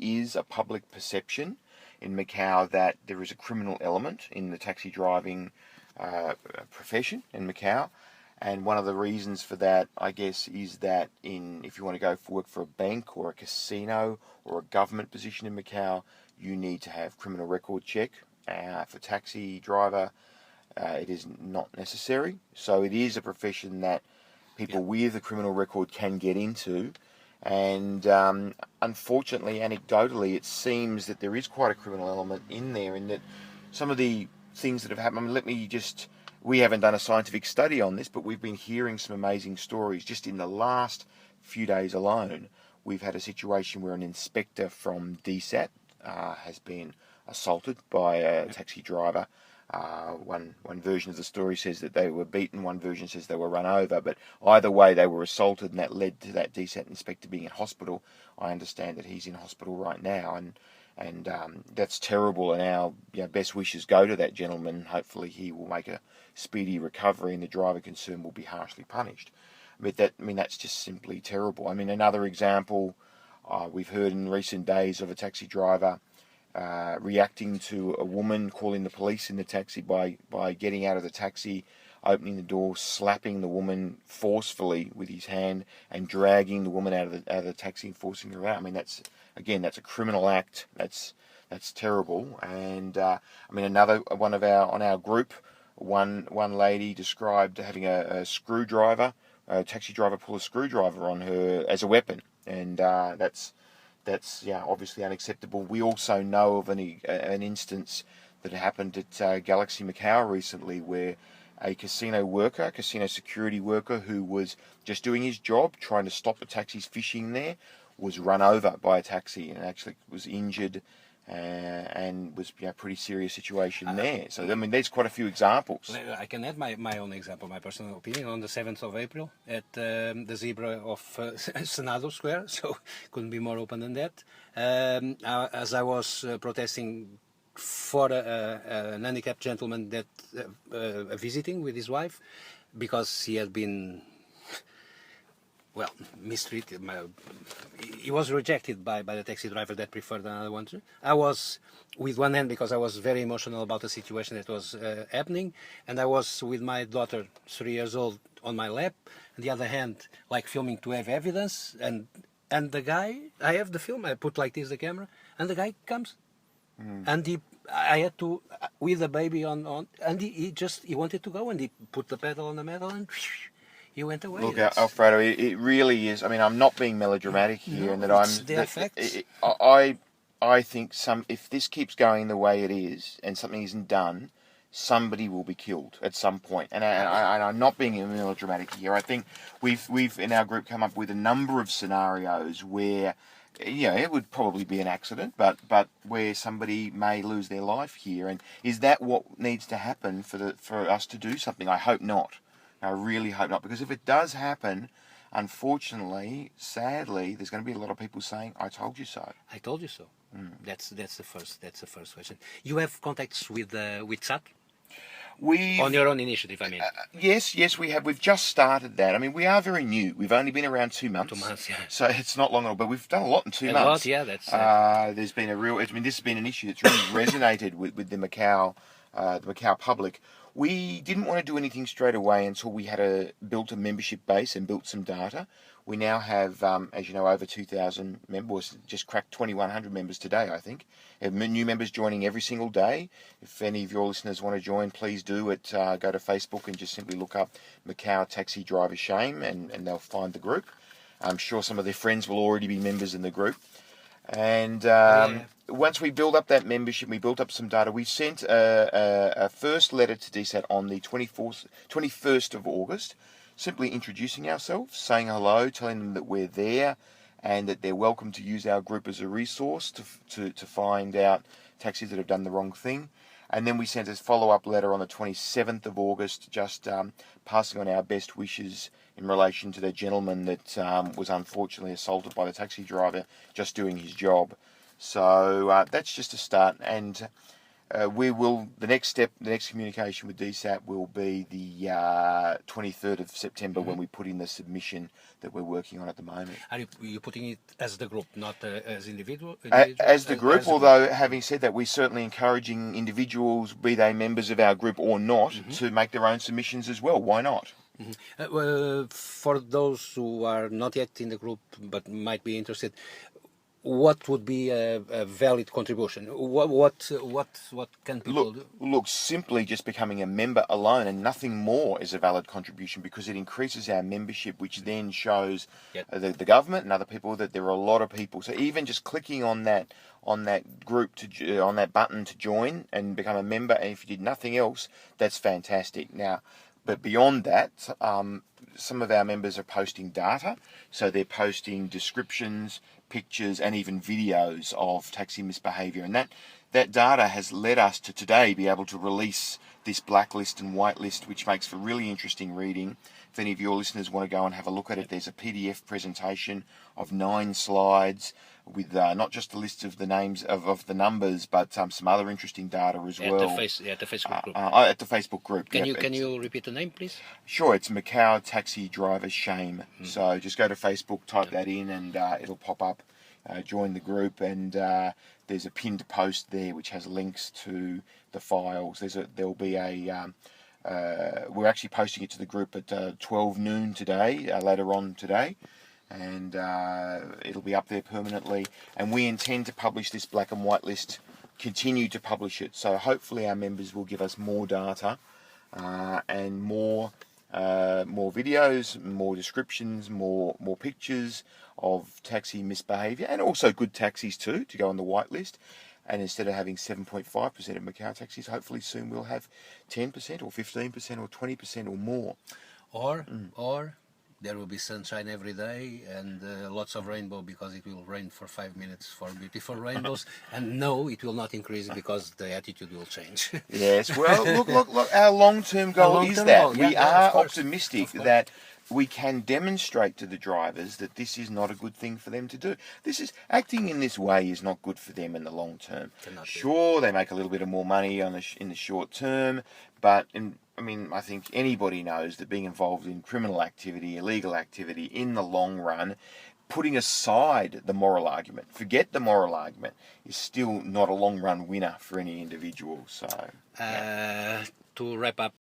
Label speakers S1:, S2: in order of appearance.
S1: is a public perception in Macau that there is a criminal element in the taxi driving profession in Macau. And one of the reasons for that, I guess, is that if you want to go work for a bank or a casino or a government position in Macau, you need to have criminal record check. For taxi driver, it is not necessary. So it is a profession that people with a criminal record can get into. And unfortunately, anecdotally, it seems that there is quite a criminal element in there, in that some of the things that have happened. We haven't done a scientific study on this, but we've been hearing some amazing stories. Just in the last few days alone, we've had a situation where an inspector from DSAT has been assaulted by a taxi driver. One version of the story says that they were beaten, one version says they were run over, but either way they were assaulted, and that led to that DSAT inspector being in hospital. I understand that he's in hospital right now, and that's terrible, and our best wishes go to that gentleman. Hopefully he will make a speedy recovery and the driver concerned will be harshly punished. But that's just simply terrible. Another example we've heard in recent days of a taxi driver reacting to a woman calling the police in the taxi by getting out of the taxi, opening the door, slapping the woman forcefully with his hand, and dragging the woman out of the taxi and forcing her out. That's a criminal act. That's terrible. And another one on our group, one lady described having a taxi driver pull a screwdriver on her as a weapon, and that's obviously unacceptable. We also know of an instance that happened at Galaxy Macau recently, where a casino security worker who was just doing his job, trying to stop the taxis fishing there, was run over by a taxi and actually was injured, and was a pretty serious situation there. So there's quite a few examples.
S2: I can add my own example, my personal opinion. On the 7th of April at the zebra of Senado Square, so couldn't be more open than that. As I was protesting for an handicapped gentleman that visiting with his wife, because he had been mistreated. He was rejected by the taxi driver that preferred another one. I was with one hand because I was very emotional about the situation that was happening, and I was with my daughter, 3 years old, on my lap, and the other hand filming to have evidence. And the guy, I have the film, I put like this the camera, and the guy comes, and I had to, with the baby on, and he wanted to go, and he put the pedal on the metal and he went away.
S1: Look, Alfredo, it really is. I'm not being melodramatic here, and I think if this keeps going the way it is, and something isn't done, somebody will be killed at some point. And I'm not being melodramatic here. I think we've in our group come up with a number of scenarios where it would probably be an accident, but where somebody may lose their life here. And is that what needs to happen for us to do something? I hope not. I really hope not, because if it does happen, unfortunately, sadly, there's going to be a lot of people saying, "I told you so."
S2: I told you so. That's the first question. You have contacts with SAT? On your own initiative, I mean.
S1: Yes, we have. We've just started that. We are very new. We've only been around 2 months.
S2: 2 months, yeah.
S1: So it's not long at all, but we've done a lot in 2 months.
S2: A lot, yeah. That's.
S1: There's been this has been an issue that's really resonated with the Macau public. We didn't want to do anything straight away until we had built a membership base and built some data. We now have, as you know, over 2,000 members, just cracked 2,100 members today, I think. We have new members joining every single day. If any of your listeners want to join, please do it. Go to Facebook and just simply look up Macau Taxi Driver Shame, and they'll find the group. I'm sure some of their friends will already be members in the group. And once we build up that membership, we built up some data. We sent a first letter to DSAT on the 21st of August, simply introducing ourselves, saying hello, telling them that we're there, and that they're welcome to use our group as a resource to find out taxis that have done the wrong thing. And then we sent a follow-up letter on the 27th of August, just passing on our best wishes in relation to the gentleman that was unfortunately assaulted by the taxi driver just doing his job. So that's just a start. And we will. The next step, the next communication with DSAP will be the 23rd of September when we put in the submission that we're working on at the moment.
S2: Are you putting it as the group, not as individual?
S1: As the group,
S2: as the
S1: although
S2: group.
S1: having said that, we're certainly encouraging individuals, be they members of our group or not, to make their own submissions as well. Why not?
S2: For those who are not yet in the group but might be interested, what would be a valid contribution? What can people do?
S1: Look, simply just becoming a member alone and nothing more is a valid contribution, because it increases our membership, which then shows the government and other people that there are a lot of people. So even just clicking on that group on that button to join and become a member, and if you did nothing else, that's fantastic. Now, but beyond that, some of our members are posting data, so they're posting descriptions, pictures, and even videos of taxi misbehaviour, and that data has led us to today be able to release this blacklist and whitelist, which makes for really interesting reading. If any of your listeners want to go and have a look at it, there's a PDF presentation of 9 slides with not just a list of the names of the numbers, but some other interesting data as well.
S2: At the Facebook group.
S1: At the Facebook group.
S2: Can you repeat the name, please?
S1: Sure, it's Macau Taxi Driver Shame. So just go to Facebook, type that in, and it'll pop up. Join the group, and there's a pinned post there which has links to the files. There'll be a we're actually posting it to the group at 12 noon today, later on today, and it'll be up there permanently. And we intend to publish this black and white list, continue to publish it. So hopefully our members will give us more data and more videos, more descriptions, more pictures of taxi misbehaviour, and also good taxis too, to go on the whitelist. And instead of having 7.5% of Macau taxis, hopefully soon we'll have 10% or 15% or 20% or more.
S2: Or there will be sunshine every day and lots of rainbow, because it will rain for 5 minutes for beautiful rainbows. And no, it will not increase because the attitude will change.
S1: Yes, well, look, our long-term goal is that. We are optimistic that we can demonstrate to the drivers that this is not a good thing for them to do. Acting in this way is not good for them in the long term. Sure, they make a little bit of more money in the short term, but I think anybody knows that being involved in criminal activity, illegal activity, in the long run, putting aside the moral argument, forget the moral argument, is still not a long-run winner for any individual. So,
S2: to wrap up